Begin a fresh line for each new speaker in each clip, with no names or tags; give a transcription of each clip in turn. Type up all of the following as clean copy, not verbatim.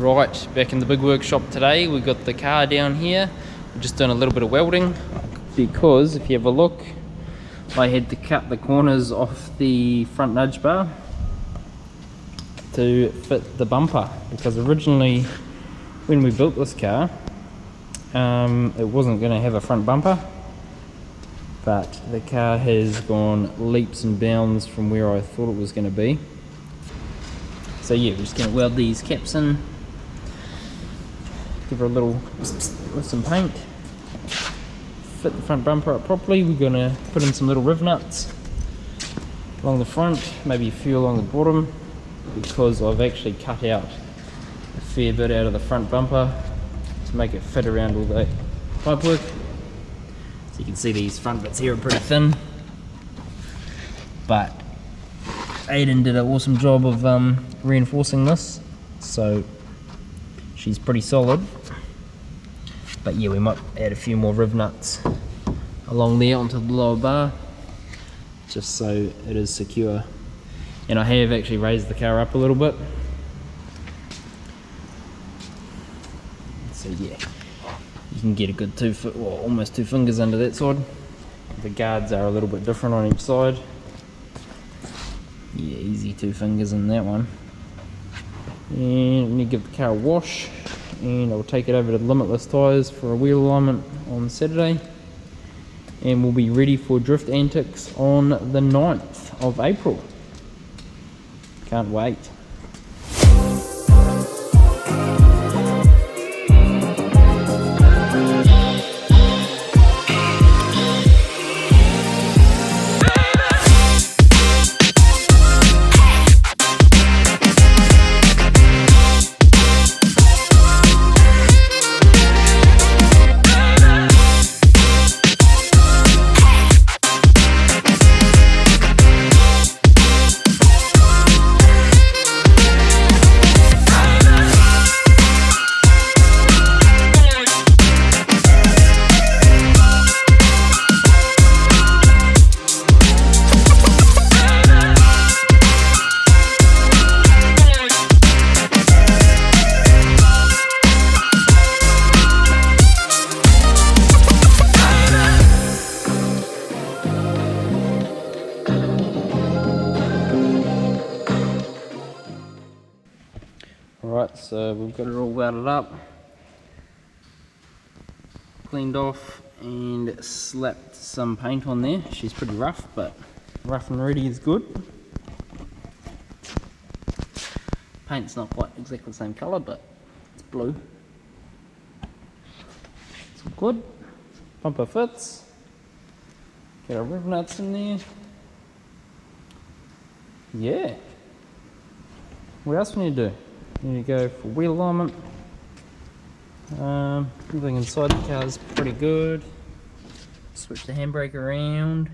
Right, back in the big workshop today. We got the car down here. We're just doing a little bit of welding because if you have a look, I had to cut the corners off the front nudge bar to fit the bumper, because originally when we built this car it wasn't going to have a front bumper, but the car has gone leaps and bounds from where I thought it was going to be. So yeah, we're just going to weld these caps in, give her a little with some paint, fit the front bumper up properly. We're going to put in some little riv nuts along the front, maybe a few along the bottom, because I've actually cut out a fair bit out of the front bumper to make it fit around all the pipework. So you can see these front bits here are pretty thin, but Aiden did an awesome job of reinforcing this, so she's pretty solid. But yeah, we might add a few more riv nuts along there onto the lower bar, just so it is secure. And I have actually raised the car up a little bit. So yeah, you can get a good almost 2 fingers under that side. The guards are a little bit different on each side. Yeah, easy 2 fingers in that one. And I'm going to give the car a wash, and I'll take it over to Limitless Tyres for a wheel alignment on Saturday, and we'll be ready for Drift Antics on the 9th of April. Can't wait. Alright, so we've got it all welded up, cleaned off, and slapped some paint on there. She's pretty rough, but rough and ready is good. Paint's not quite exactly the same colour, but it's blue. It's all good. Bumper fits. Get our riv nuts in there. Yeah. What else we need to do? We need to go for wheel alignment. Everything inside the car is pretty good. Switch the handbrake around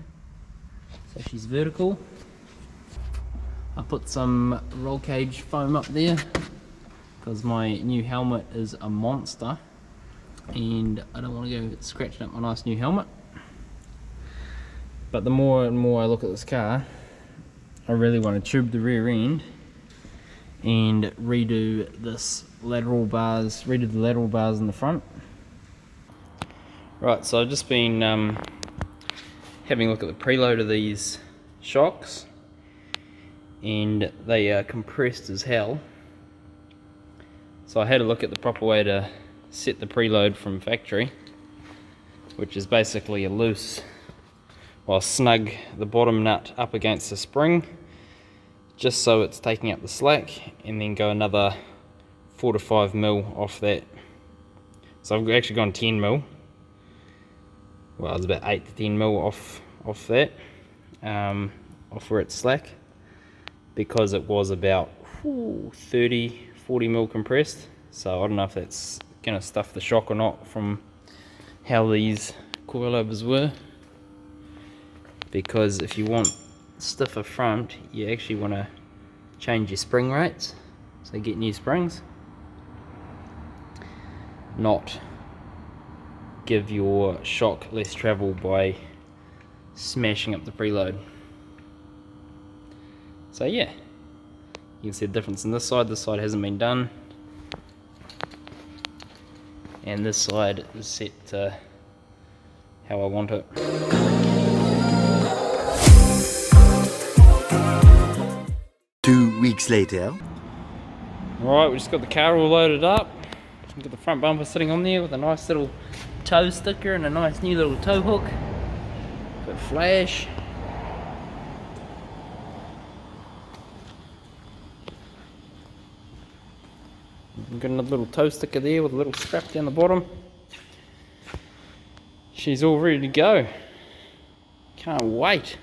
so she's vertical. I put some roll cage foam up there because my new helmet is a monster and I don't want to go scratching up my nice new helmet. But the more and more I look at this car, I really want to tube the rear end and redo the lateral bars in the front. Right, so I've just been having a look at the preload of these shocks, and they are compressed as hell. So I had a look at the proper way to set the preload from factory, which is basically snug the bottom nut up against the spring, just so it's taking up the slack, and then go another 4 to 5 mil off that. So I've actually gone 10 mil. Well, it's about 8 to 10 mil off that, off where it's slack, because it was about 30, 40 mil compressed. So I don't know if that's going to stuff the shock or not from how these coilovers were, because if you want stiffer front, you actually want to change your spring rates, so get new springs, not give your shock less travel by smashing up the preload. So yeah, you can see the difference in this side hasn't been done. and this side is set to how I want it.
Two weeks later.
Right, we just got the car all loaded up. We've got the front bumper sitting on there with a nice little tow sticker and a nice new little tow hook. Bit of flash. We've got another little tow sticker there with a little strap down the bottom. She's all ready to go. Can't wait.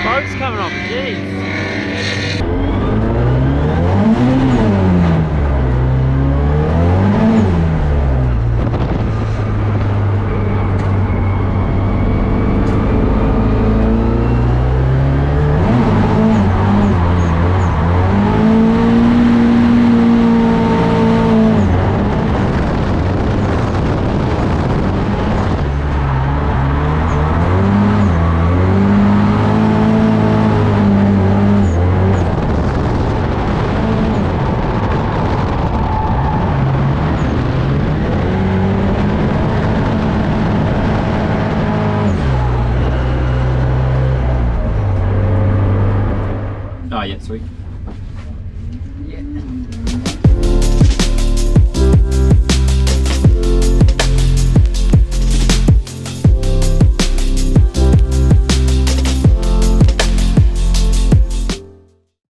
smoke's coming off, jeez.
Oh yeah, sweet.